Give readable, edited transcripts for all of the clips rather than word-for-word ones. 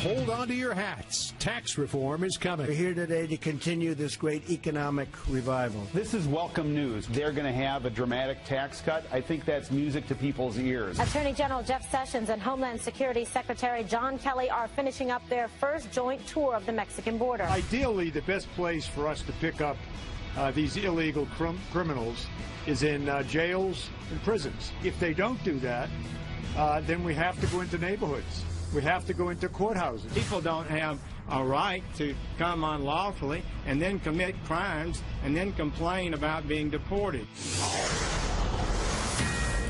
Hold on to your hats. Tax reform is coming. We're here today to continue this great economic revival. This is welcome news. They're going to have a dramatic tax cut. I think that's music to people's ears. Attorney General Jeff Sessions and Homeland Security Secretary John Kelly are finishing up their first joint tour of the Mexican border. Ideally, the best place for us to pick up these illegal criminals is in jails and prisons. If they don't do that, then we have to go into neighborhoods. We have to go into courthouses. People don't have a right to come unlawfully and then commit crimes and then complain about being deported.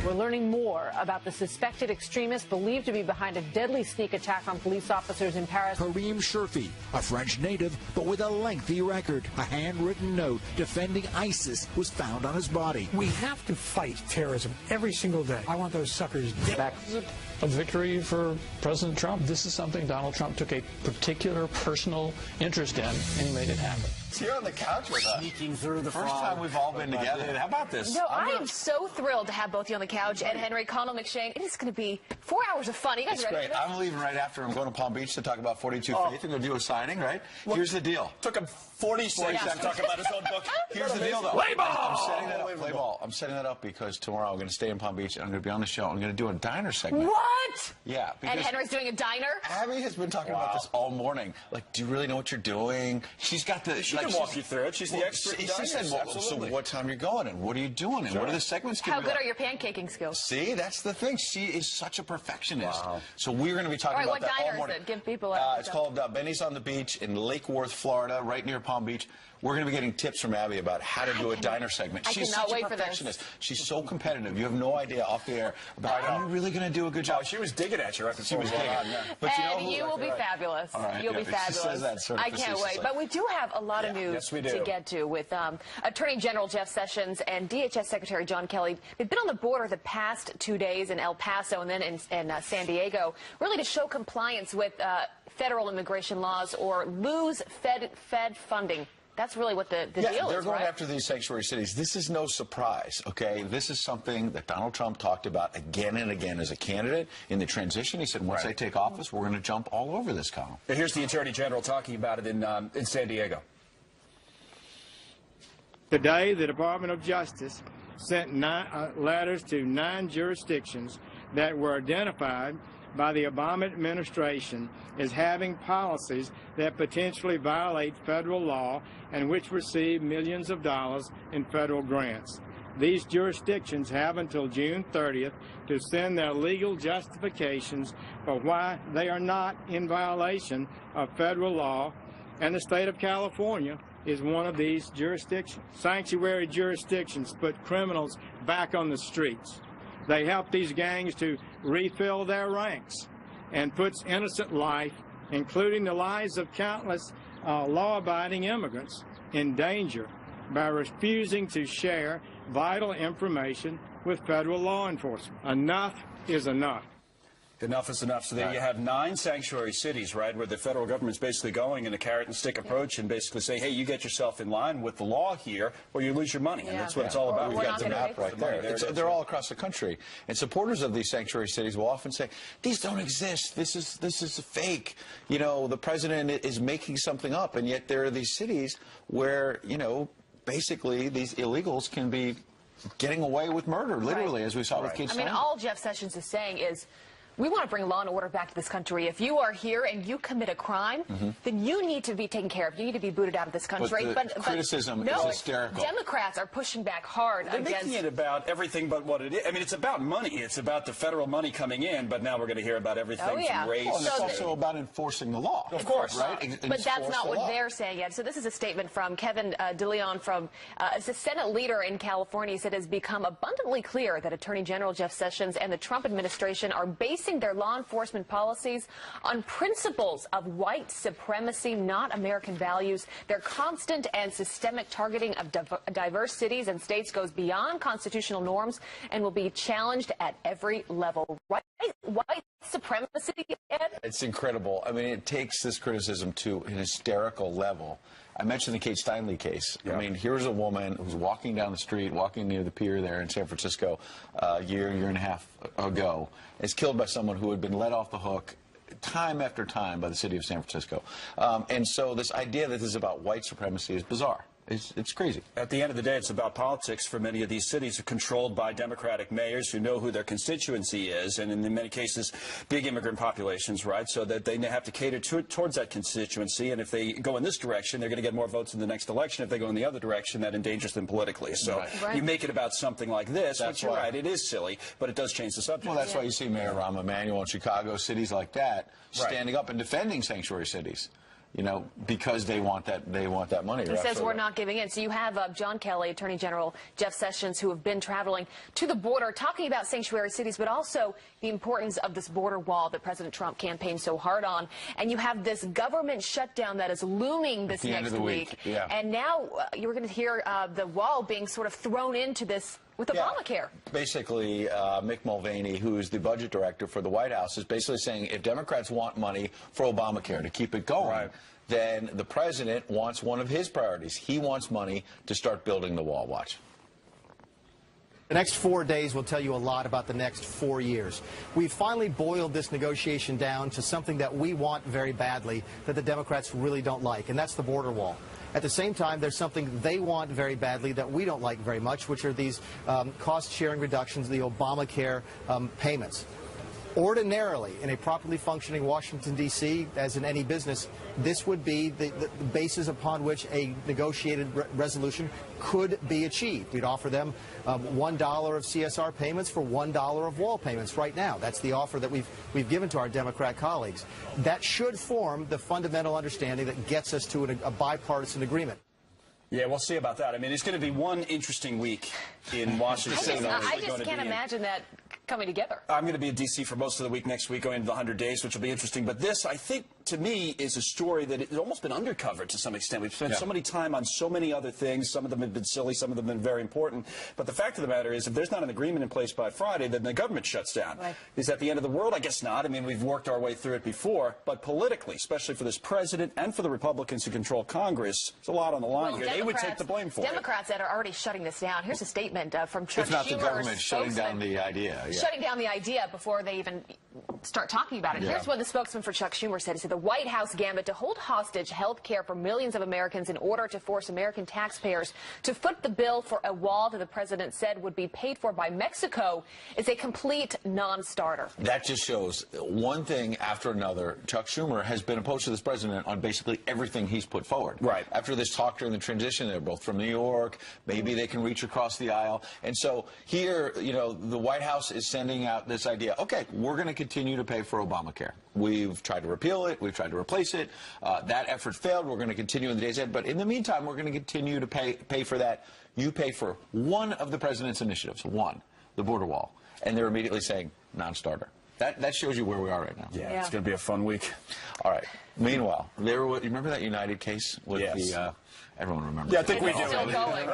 We're learning more about the suspected extremist believed to be behind a deadly sneak attack on police officers in Paris. Karim Shirfi, a French native, but with a lengthy record. A handwritten note defending ISIS was found on his body. We have to fight terrorism every single day. I want those suckers dead. A victory for President Trump. This is something Donald Trump took a particular personal interest in, and he made it happen. Here on the couch with us. Sneaking through the First time we've all been together. How about this? No, I am so thrilled to have both you on the couch. Ed Henry, Connell McShane. It is going to be 4 hours of fun. You guys It's ready? great. I'm leaving right after. I'm going to Palm Beach to talk about 42 Faith. I'm going to do a signing, right? Well, here's the deal. Took him 40 seconds to talk about his own book. Here's the deal, though. Play ball! I'm setting that up. Play ball. I'm setting that up because tomorrow I'm going to stay in Palm Beach and I'm going to be on the show. I'm going to do a diner segment. What? Yeah. Ed Henry's doing a diner? Abby has been talking about this all morning. Like, do you really know what you're doing? She's got the... She can walk you through it. She's the expert. She said, well, so what time you're going and what are you doing and what are the segments going How to be good like? are your pancaking skills? See, that's the thing. She is such a perfectionist. Wow. So we're going to be talking all right, about that all morning. what diner is it? Give people a... It's called Benny's on the Beach in Lake Worth, Florida, right near Palm Beach. We're going to be getting tips from Abby about how to do a diner segment. She's such a perfectionist. She's so competitive. You have no idea off the air about are you really going to do a good job? Oh, she was digging at you right She was digging. But you will be fabulous. Right, You'll be fabulous. She says that sort of I can't wait. But we do have a lot of news to get to with Attorney General Jeff Sessions and DHS Secretary John Kelly. They've been on the border the past 2 days in El Paso and then in San Diego, really to show compliance with federal immigration laws or lose Fed funding. That's really what the deal is, they're going right? after these sanctuary cities. This is no surprise, okay? This is something that Donald Trump talked about again and again as a candidate in the transition. He said, once I take office, we're going to jump all over this, Connell. Here's the Attorney General talking about it in San Diego. Today, the Department of Justice sent letters to 9 jurisdictions that were identified by the Obama administration as having policies that potentially violate federal law and which receive millions of dollars in federal grants. These jurisdictions have until June 30th to send their legal justifications for why they are not in violation of federal law, and the state of California is one of these jurisdictions. Sanctuary jurisdictions put criminals back on the streets. They help these gangs to refill their ranks and puts innocent life, including the lives of countless law-abiding immigrants, in danger by refusing to share vital information with federal law enforcement. Enough is enough. Enough is enough. So there you have 9 sanctuary cities, right, where the federal government's basically going in a carrot and stick approach and basically say, hey, you get yourself in line with the law here or you lose your money. And that's what it's all about. We've got the map right there. They're all across the country. And supporters of these sanctuary cities will often say, these don't exist. This is fake. You know, the president is making something up. And yet there are these cities where, you know, basically these illegals can be getting away with murder, literally, as we saw with Keith Stein. I mean, all Jeff Sessions is saying is, we want to bring law and order back to this country. If you are here and you commit a crime, then you need to be taken care of. You need to be booted out of this country. But the criticism is hysterical. Democrats are pushing back hard They're making it about everything but what it is. I mean, it's about money. It's about the federal money coming in, but now we're going to hear about everything from race. Well, and it's also about enforcing the law. Of course. Right? But that's not what they're saying yet. So this is a statement from Kevin DeLeon, from a Senate leader in California. He said it has become abundantly clear that Attorney General Jeff Sessions and the Trump administration are basing their law enforcement policies on principles of white supremacy, not American values. Their constant and systemic targeting of diverse cities and states goes beyond constitutional norms and will be challenged at every level. White supremacy, Ed? It's incredible. I mean, it takes this criticism to an hysterical level. I mentioned the Kate Steinle case. I mean, here's a woman who's walking down the street, walking near the pier there in San Francisco a year and a half ago, is killed by someone who had been let off the hook time after time by the city of San Francisco. And so this idea that this is about white supremacy is bizarre. It's crazy. At the end of the day, it's about politics for many of these cities, are controlled by Democratic mayors who know who their constituency is, and in many cases, big immigrant populations, right? So that they have to cater towards that constituency, and if they go in this direction, they're going to get more votes in the next election. If they go in the other direction, that endangers them politically. So you make it about something like this, which you're right, it is silly, but it does change the subject. Well, that's why you see Mayor Rahm Emanuel in Chicago, cities like that, standing up and defending sanctuary cities. You know, because they want that money. He says we're not giving in. So you have John Kelly, Attorney General Jeff Sessions, who have been traveling to the border, talking about sanctuary cities, but also the importance of this border wall that President Trump campaigned so hard on. And you have this government shutdown that is looming this next week. Yeah. And now you're going to hear the wall being sort of thrown into this with Obamacare. Basically, Mick Mulvaney, who's the budget director for the White House, is basically saying if Democrats want money for Obamacare to keep it going, then the president wants one of his priorities. He wants money to start building the wall. Watch. The next 4 days will tell you a lot about the next 4 years. We've finally boiled this negotiation down to something that we want very badly that the Democrats really don't like, and that's the border wall. At the same time, there's something they want very badly that we don't like very much, which are these cost-sharing reductions, the Obamacare payments. Ordinarily, in a properly functioning Washington, D.C., as in any business, this would be the basis upon which a negotiated resolution could be achieved. We'd offer them $1 of CSR payments for $1 of wall payments right now. That's the offer that we've given to our Democrat colleagues. That should form the fundamental understanding that gets us to a bipartisan agreement. Yeah, we'll see about that. I mean, it's going to be one interesting week in Washington. I just can't imagine that coming together. I'm going to be in D.C. for most of the week next week, going into the 100 days, which will be interesting. But this, I think, to me, is a story that has almost been undercovered to some extent. We've spent so many time on so many other things. Some of them have been silly. Some of them have been very important. But the fact of the matter is, if there's not an agreement in place by Friday, then the government shuts down. Right. Is that the end of the world? I guess not. I mean, we've worked our way through it before. But politically, especially for this president and for the Republicans who control Congress, there's a lot on the line here. They would take the blame for Democrats that are already shutting this down. Here's a statement from Chuck Schumer's It's not the government shutting down the idea. Shutting down the idea before they even start talking about it. Here's what the spokesman for Chuck Schumer said. He said the White House gambit to hold hostage health care for millions of Americans in order to force American taxpayers to foot the bill for a wall that the president said would be paid for by Mexico is a complete non-starter. That just shows one thing after another. Chuck Schumer has been opposed to this president on basically everything he's put forward. Right. After this talk during the transition, they're both from New York. Maybe they can reach across the aisle. And so here, you know, the White House is sending out this idea, okay, we're going to continue to pay for Obamacare. We've tried to repeal it. We've tried to replace it. That effort failed. We're going to continue in the days ahead. But in the meantime, we're going to continue to pay for that. You pay for one of the president's initiatives, one, the border wall. And they're immediately saying non-starter. That shows you where we are right now. Yeah, it's going to be a fun week. All right. Meanwhile, you remember that United case with the... Everyone remembers. Yeah, I think we do. Still going.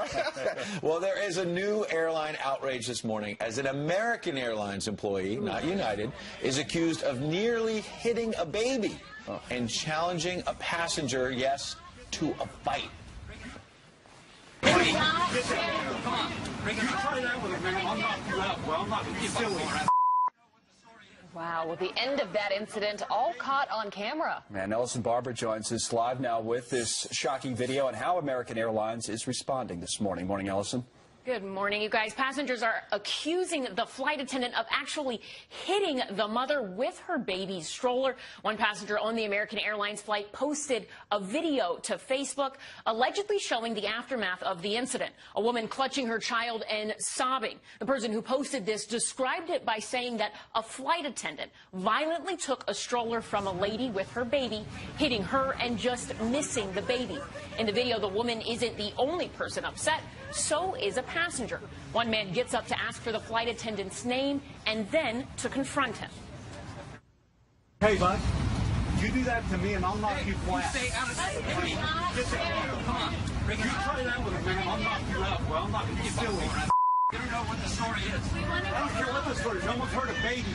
Well, there is a new airline outrage this morning as an American Airlines employee, not United, is accused of nearly hitting a baby and challenging a passenger, yes, to a fight. Wow, well, the end of that incident all caught on camera. And Ellison Barber joins us live now with this shocking video and how American Airlines is responding this morning. Morning, Ellison. Good morning, you guys. Passengers are accusing the flight attendant of actually hitting the mother with her baby's stroller. One passenger on the American Airlines flight posted a video to Facebook allegedly showing the aftermath of the incident. A woman clutching her child and sobbing. The person who posted this described it by saying that a flight attendant violently took a stroller from a lady with her baby, hitting her and just missing the baby. In the video, the woman isn't the only person upset. So is a passenger. One man gets up to ask for the flight attendant's name and then to confront him. Hey, bud, you do that to me and I'll knock you flat. Stay out of sight. Come on. You try that with a man, I'll knock you out, bro. I'm not going to be silly. You don't know what the story is. I don't care what the story is. No one's hurt a baby.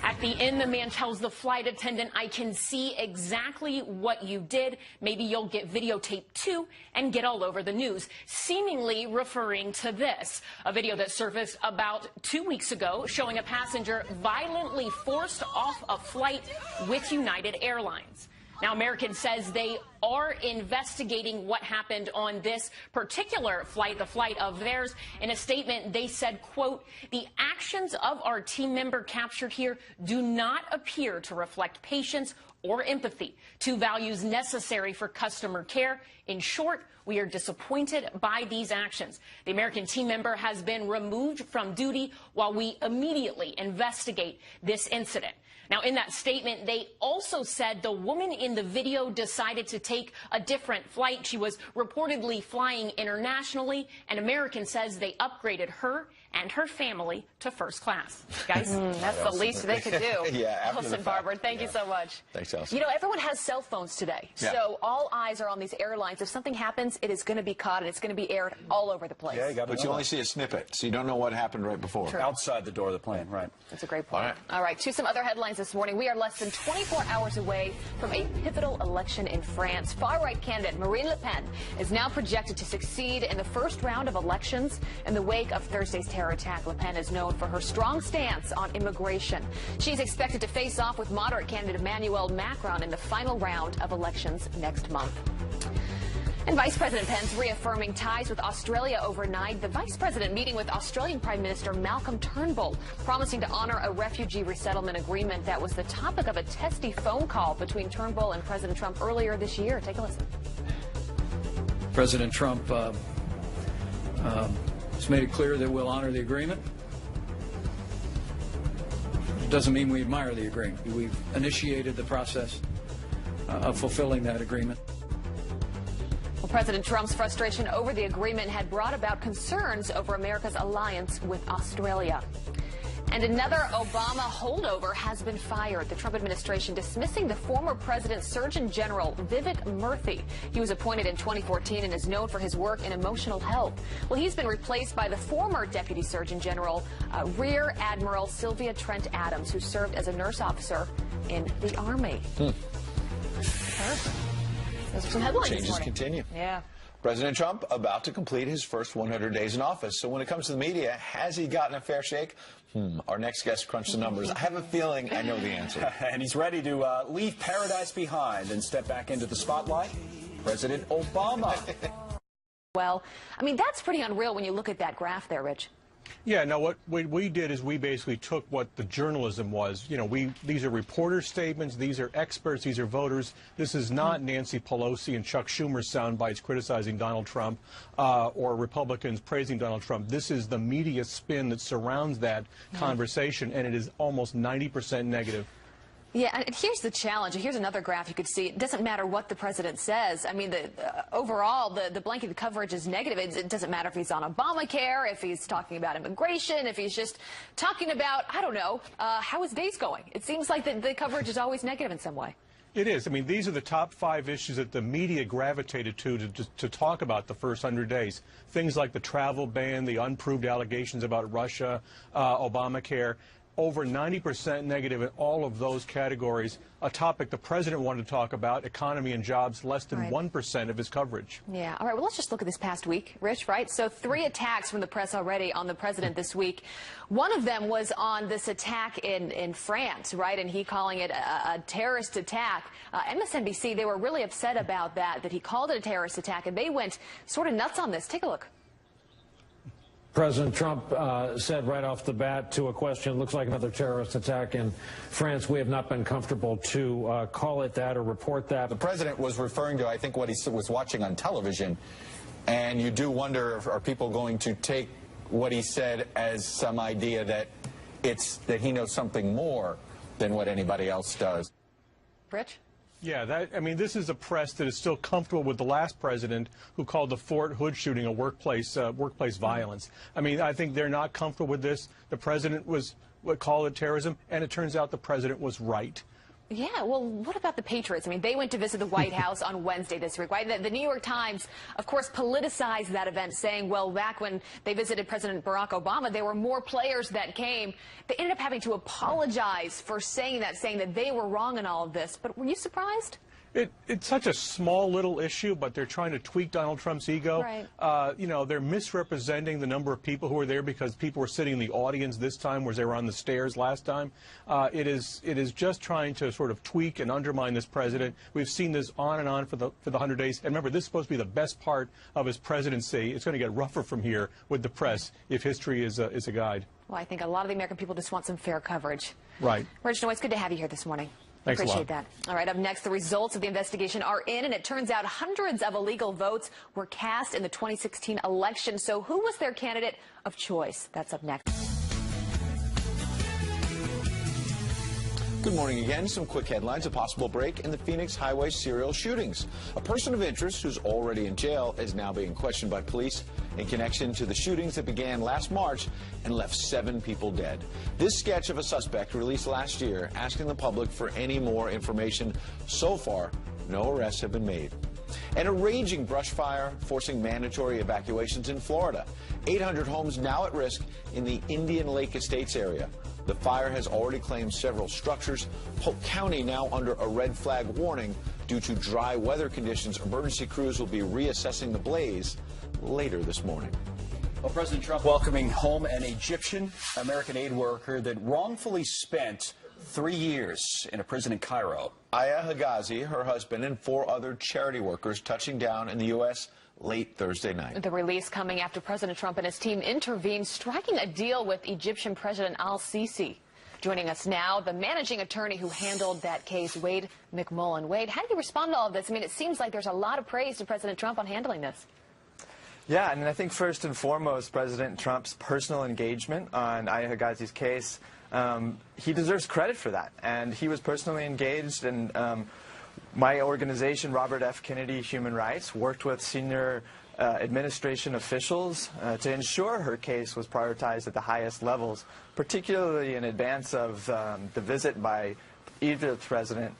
At the end, the man tells the flight attendant, I can see exactly what you did. Maybe you'll get videotape too and get all over the news, seemingly referring to this, a video that surfaced about 2 weeks ago showing a passenger violently forced off a flight with United Airlines. Now, American says they are investigating what happened on this particular flight, the flight of theirs. In a statement, they said, quote, the actions of our team member captured here do not appear to reflect patience or empathy, two values necessary for customer care. In short, we are disappointed by these actions. The American team member has been removed from duty while we immediately investigate this incident. Now, in that statement, they also said the woman in the video decided to take a different flight. She was reportedly flying internationally, and American says they upgraded her and her family to first class. Guys? That's the least they could do. Yeah, Allison Barber, thank you so much. Thanks, Allison. You know, everyone has cell phones today, so all eyes are on these airlines. If something happens, it is going to be caught, and it's going to be aired all over the place. Yeah, but you only see a snippet, so you don't know what happened right before. True. Outside the door of the plane, right. That's a great point. All right, to some other headlines this morning. We are less than 24 hours away from a pivotal election in France. Far-right candidate Marine Le Pen is now projected to succeed in the first round of elections. In the wake of Thursday's terror attack, Le Pen is known for her strong stance on immigration. She's expected to face off with moderate candidate Emmanuel Macron in the final round of elections next month. And Vice President Pence reaffirming ties with Australia overnight. The Vice President meeting with Australian Prime Minister Malcolm Turnbull, promising to honor a refugee resettlement agreement that was the topic of a testy phone call between Turnbull and President Trump earlier this year. Take a listen. President Trump has made it clear that we'll honor the agreement. It doesn't mean we admire the agreement. We've initiated the process of fulfilling that agreement. Well, President Trump's frustration over the agreement had brought about concerns over America's alliance with Australia. And another Obama holdover has been fired. The Trump administration dismissing the former president's Surgeon General, Vivek Murthy. He was appointed in 2014 and is known for his work in emotional health. Well, he's been replaced by the former Deputy Surgeon General, Rear Admiral Sylvia Trent Adams, who served as a nurse officer in the Army. Perfect. Those are some headlines this Changes morning. continue. Yeah. President Trump about to complete his first 100 days in office. So when it comes to the media, has he gotten a fair shake? Our next guest crunched the numbers. I have a feeling I know the answer. And he's ready to leave paradise behind and step back into the spotlight. President Obama. Well, I mean, that's pretty unreal when you look at that graph there, Rich. Yeah, no, what we did is we basically took what the journalism was. You know, these are reporter statements, these are experts, these are voters. This is not Nancy Pelosi and Chuck Schumer's sound bites criticizing Donald Trump or Republicans praising Donald Trump. This is the media spin that surrounds that conversation, and it is almost 90% negative. Yeah, and here's the challenge. Here's another graph you could see. It doesn't matter what the president says. I mean, overall, the blanket coverage is negative. It doesn't matter if he's on Obamacare, if he's talking about immigration, if he's just talking about, I don't know, how his day's going. It seems like the coverage is always negative in some way. It is. I mean, these are the top 5 issues that the media gravitated to talk about the first 100 days. Things like the travel ban, the unproved allegations about Russia, Obamacare. Over 90% negative in all of those categories. A topic the president wanted to talk about, economy and jobs, less than 1% of his coverage. Yeah. All right. Well, let's just look at this past week, Rich, right? So 3 attacks from the press already on the president this week. One of them was on this attack in France, right? And he calling it a terrorist attack. MSNBC, they were really upset about that he called it a terrorist attack, and they went sort of nuts on this. Take a look. President Trump said right off the bat to a question, looks like another terrorist attack in France. We have not been comfortable to call it that or report that. The president was referring to, I think, what he was watching on television. And you do wonder, are people going to take what he said as some idea that that he knows something more than what anybody else does? Rich? Yeah, I mean, this is a press that is still comfortable with the last president who called the Fort Hood shooting a workplace violence. I mean, I think they're not comfortable with this. The president would call it terrorism, and it turns out the president was right. Yeah, well, what about the Patriots? I mean, they went to visit the White House on Wednesday this week, right? The New York Times, of course, politicized that event, saying, well, back when they visited President Barack Obama, there were more players that came. They ended up having to apologize for saying that they were wrong in all of this. But were you surprised? It's such a small little issue, but they're trying to tweak Donald Trump's ego. Right. You know, they're misrepresenting the number of people who were there because people were sitting in the audience this time, whereas they were on the stairs last time. It is just trying to sort of tweak and undermine this president. We've seen this on and on for the 100 days. And remember, this is supposed to be the best part of his presidency. It's going to get rougher from here with the press if history is a guide. Well, I think a lot of the American people just want some fair coverage. Right. Reginald, it's good to have you here this morning. Thanks a lot. Appreciate that. All right, up next, the results of the investigation are in, and it turns out hundreds of illegal votes were cast in the 2016 election. So who was their candidate of choice? That's up next. Good morning again. Some quick headlines. A possible break in the Phoenix highway serial shootings. A person of interest who's already in jail is now being questioned by police in connection to the shootings that began last March and left 7 people dead. This sketch of a suspect released last year asking the public for any more information. So far, no arrests have been made. And a raging brush fire forcing mandatory evacuations in Florida. 800 homes now at risk in the Indian Lake Estates area. The fire has already claimed several structures. Polk County now under a red flag warning due to dry weather conditions. Emergency crews will be reassessing the blaze later this morning. Well, President Trump welcoming home an Egyptian American aid worker that wrongfully spent 3 years in a prison in Cairo. Aya Higazi, her husband, and 4 other charity workers touching down in the U.S. late Thursday night. The release coming after President Trump and his team intervened, striking a deal with Egyptian President al-Sisi. Joining us now, the managing attorney who handled that case, Wade McMullen. Wade, how do you respond to all of this? I mean, it seems like there's a lot of praise to President Trump on handling this. Yeah, and I think first and foremost, President Trump's personal engagement on Aya Higazi's case, he deserves credit for that. And he was personally engaged, and my organization, Robert F. Kennedy Human Rights, worked with senior administration officials to ensure her case was prioritized at the highest levels, particularly in advance of the visit by Egypt's President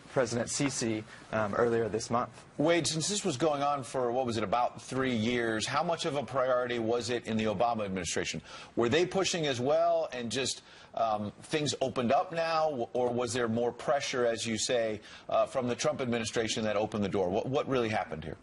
Sisi earlier this month. Wade, since this was going on for, what was it, about 3 years, how much of a priority was it in the Obama administration? Were they pushing as well and just things opened up now, or was there more pressure, as you say, from the Trump administration that opened the door? What really happened here?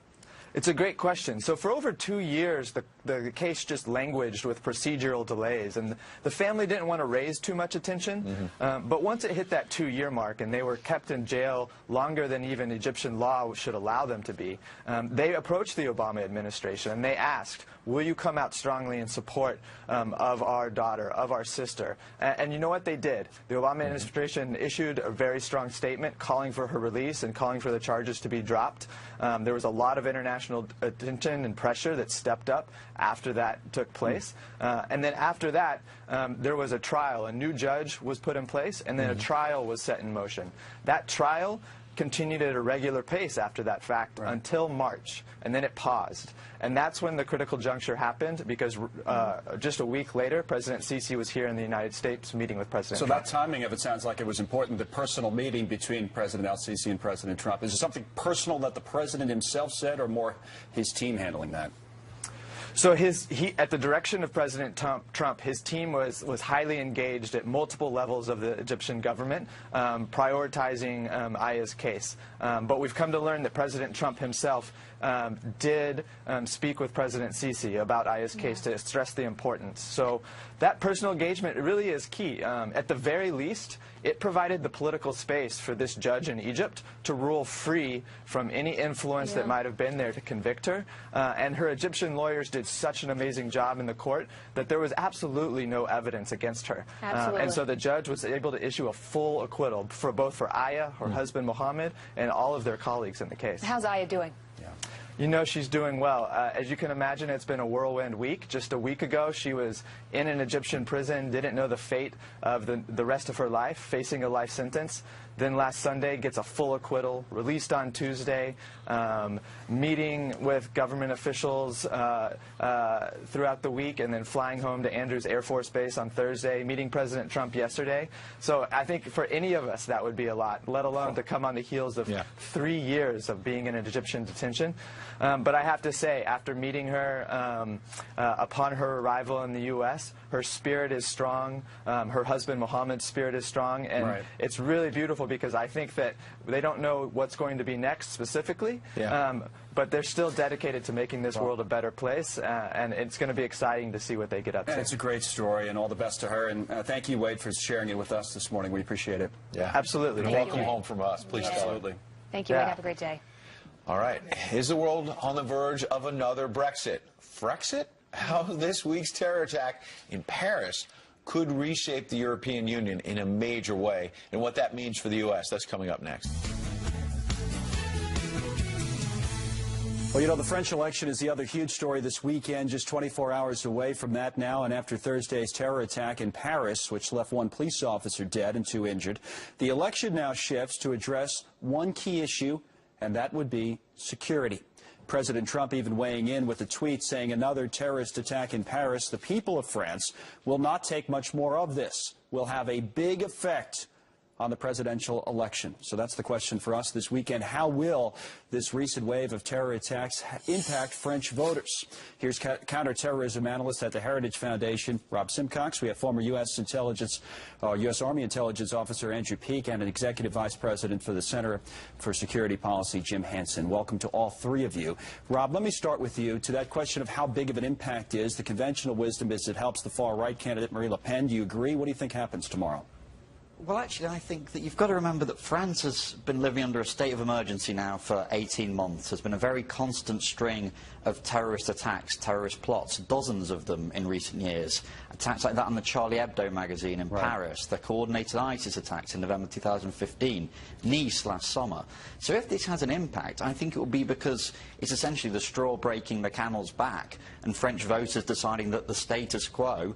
It's a great question. So for over 2 years, the case just languished with procedural delays, and the family didn't want to raise too much attention. But once it hit that 2-year mark and they were kept in jail longer than even Egyptian law should allow them to be, they approached the Obama administration and they asked, will you come out strongly in support of our daughter, of our sister? And you know what they did? The Obama administration issued a very strong statement calling for her release and calling for the charges to be dropped. There was a lot of international attention and pressure that stepped up after that took place. And then after that, there was a trial. A new judge was put in place, and then a trial was set in motion. That trial continued at a regular pace after that fact until March, and then it paused. And that's when the critical juncture happened, because just a week later, President Sisi was here in the United States meeting with President Trump. So that timing of it sounds like it was important, the personal meeting between President al-Sisi and President Trump. Is it something personal that the president himself said, or more his team handling that? So at the direction of President Trump, his team was highly engaged at multiple levels of the Egyptian government, prioritizing Aya's case. But we've come to learn that President Trump himself did speak with President Sisi about Aya's case to stress the importance. So that personal engagement really is key. At the very least, it provided the political space for this judge in Egypt to rule free from any influence that might have been there to convict her. And her Egyptian lawyers did such an amazing job in the court that there was absolutely no evidence against her. And so the judge was able to issue a full acquittal for both for Aya, her husband Mohammed, and all of their colleagues in the case. How's Aya doing? You know she's doing well. As you can imagine, it's been a whirlwind week. Just a week ago, she was in an Egyptian prison, didn't know the fate of the rest of her life, facing a life sentence. Then last Sunday, gets a full acquittal, released on Tuesday, meeting with government officials throughout the week, and then flying home to Andrews Air Force Base on Thursday, meeting President Trump yesterday. So I think for any of us, that would be a lot, let alone to come on the heels of 3 years of being in an Egyptian detention. But I have to say, after meeting her upon her arrival in the U.S., her spirit is strong. Her husband Mohammed's spirit is strong, and it's really beautiful because I think that they don't know what's going to be next specifically, but they're still dedicated to making this world a better place, and it's going to be exciting to see what they get up to. It's a great story, and all the best to her. And thank you, Wade, for sharing it with us this morning. We appreciate it. Yeah, absolutely. And welcome home from us, please. Absolutely. Thank you, Wade. Have a great day. All right. Is the world on the verge of another Brexit? Frexit? How this week's terror attack in Paris could reshape the European Union in a major way, and what that means for the U.S. That's coming up next. Well, you know, the French election is the other huge story this weekend, just 24 hours away from that now, and after Thursday's terror attack in Paris, which left 1 police officer dead and 2 injured, the election now shifts to address one key issue, and that would be security. President Trump even weighing in with a tweet saying another terrorist attack in Paris, the people of France will not take much more of this, will have a big effect on the presidential election. So that's the question for us this weekend. How will this recent wave of terror attacks impact French voters? Here's counterterrorism analyst at the Heritage Foundation, Rob Simcox. We have former U.S. Army Intelligence Officer Andrew Peek and an Executive Vice President for the Center for Security Policy, Jim Hansen. Welcome to all three of you. Rob, let me start with you. To that question of how big of an impact is, the conventional wisdom is it helps the far-right candidate Marine Le Pen. Do you agree? What do you think happens tomorrow? Well, actually, I think that you've got to remember that France has been living under a state of emergency now for 18 months. There's been a very constant string of terrorist attacks, terrorist plots, dozens of them in recent years. Attacks like that on the Charlie Hebdo magazine in Paris, the coordinated ISIS attacks in November 2015, Nice last summer. So if this has an impact, I think it will be because it's essentially the straw breaking the camel's back and French voters deciding that the status quo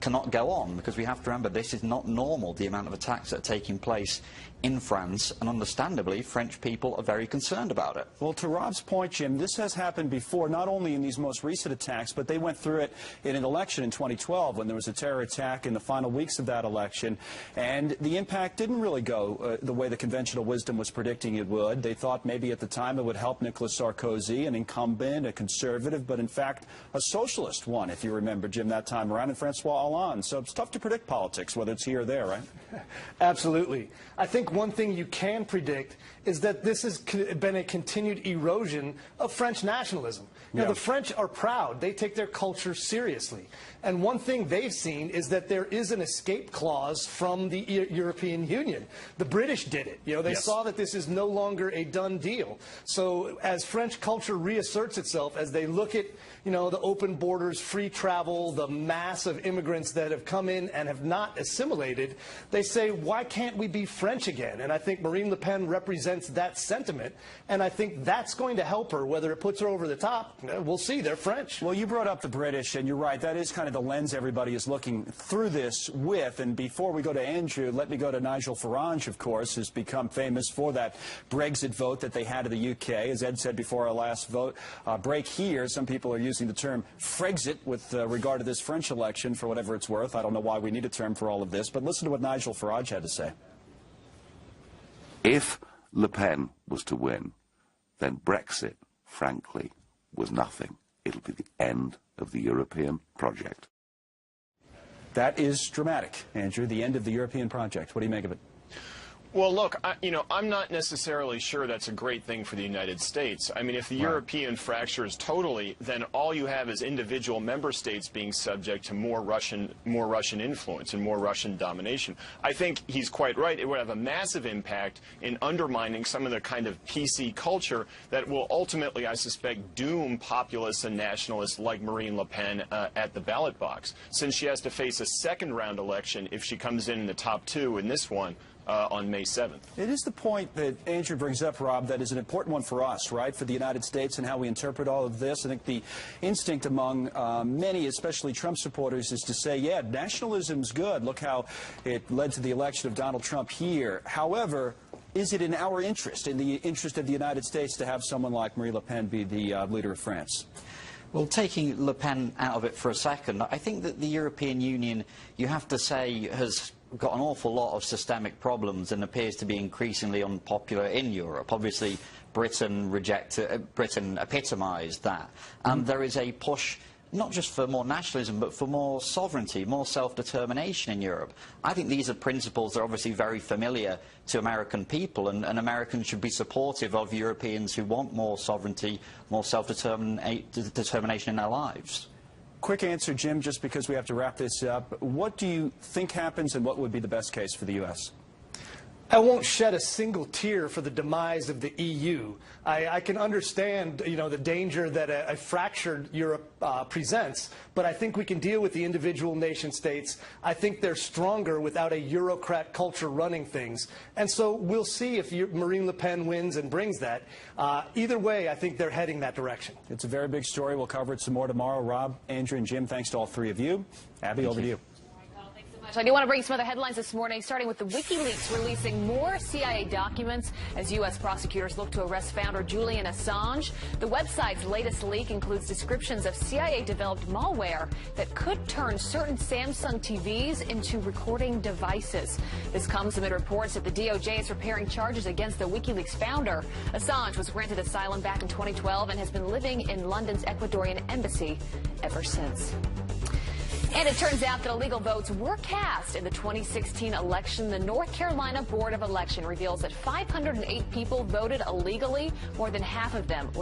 cannot go on, because we have to remember this is not normal, the amount of attacks that are taking place in France, and understandably French people are very concerned about it. Well, to Rob's point, Jim, this has happened before, not only in these most recent attacks, but they went through it in an election in 2012 when there was a terror attack in the final weeks of that election, and the impact didn't really go the way the conventional wisdom was predicting it would. They thought maybe at the time it would help Nicolas Sarkozy, an incumbent, a conservative, but in fact a socialist won, if you remember, Jim, that time around, and Francois Hollande. So it's tough to predict politics, whether it's here or there, right? Absolutely. I think one thing you can predict is that this has been a continued erosion of French nationalism. You know, the French are proud. They take their culture seriously. And one thing they've seen is that there is an escape clause from the European Union. The British did it. You know, they saw that this is no longer a done deal. So as French culture reasserts itself, as they look at, you know, the open borders, free travel, the mass of immigrants that have come in and have not assimilated, they say, why can't we be French again? And I think Marine Le Pen represents that sentiment, and I think that's going to help her. Whether it puts her over the top, we'll see. They're French. Well, you brought up the British, and you're right. That is kind of the lens everybody is looking through this with. And before we go to Andrew, let me go to Nigel Farage, of course, who's become famous for that Brexit vote that they had in the UK. As Ed said before our last vote break here, some people are using the term Frexit with regard to this French election for whatever it's worth. I don't know why we need a term for all of this, but listen to what Nigel Farage had to say. If Le Pen was to win, then Brexit, frankly, was nothing. It'll be the end of the European project. That is dramatic, Andrew, the end of the European project. What do you make of it? Well, look, I'm not necessarily sure that's a great thing for the United States. I mean, if the European fractures totally, then all you have is individual member states being subject to more Russian influence and more Russian domination. I think he's quite right. It would have a massive impact in undermining some of the kind of PC culture that will ultimately, I suspect, doom populists and nationalists like Marine Le Pen at the ballot box. Since she has to face a second-round election if she comes in the top two in this one, on May 7th. It is the point that Andrew brings up, Rob, that is an important one for us, right, for the United States and how we interpret all of this. I think the instinct among many, especially Trump supporters, is to say, yeah, nationalism's good. Look how it led to the election of Donald Trump here. However, is it in our interest, in the interest of the United States, to have someone like Marine Le Pen be the leader of France? Well, taking Le Pen out of it for a second, I think that the European Union, you have to say, has got an awful lot of systemic problems and appears to be increasingly unpopular in Europe. Obviously, Britain epitomised that. There is a push not just for more nationalism, but for more sovereignty, more self-determination in Europe. I think these are principles that are obviously very familiar to American people, and Americans should be supportive of Europeans who want more sovereignty, more self-determination in their lives. Quick answer, Jim, just because we have to wrap this up. What do you think happens, and what would be the best case for the U.S.? I won't shed a single tear for the demise of the EU. I can understand, the danger that a fractured Europe presents, but I think we can deal with the individual nation states. I think they're stronger without a Eurocrat culture running things. And so we'll see if Marine Le Pen wins and brings that. Either way, I think they're heading that direction. It's a very big story. We'll cover it some more tomorrow. Rob, Andrew, and Jim, thanks to all three of you. Abby, over to you. I do want to bring you some other headlines this morning, starting with the WikiLeaks releasing more CIA documents as U.S. prosecutors look to arrest founder Julian Assange. The website's latest leak includes descriptions of CIA-developed malware that could turn certain Samsung TVs into recording devices. This comes amid reports that the DOJ is preparing charges against the WikiLeaks founder. Assange was granted asylum back in 2012 and has been living in London's Ecuadorian embassy ever since. And it turns out that illegal votes were cast in the 2016 election. The North Carolina Board of Election reveals that 508 people voted illegally. More than half of them were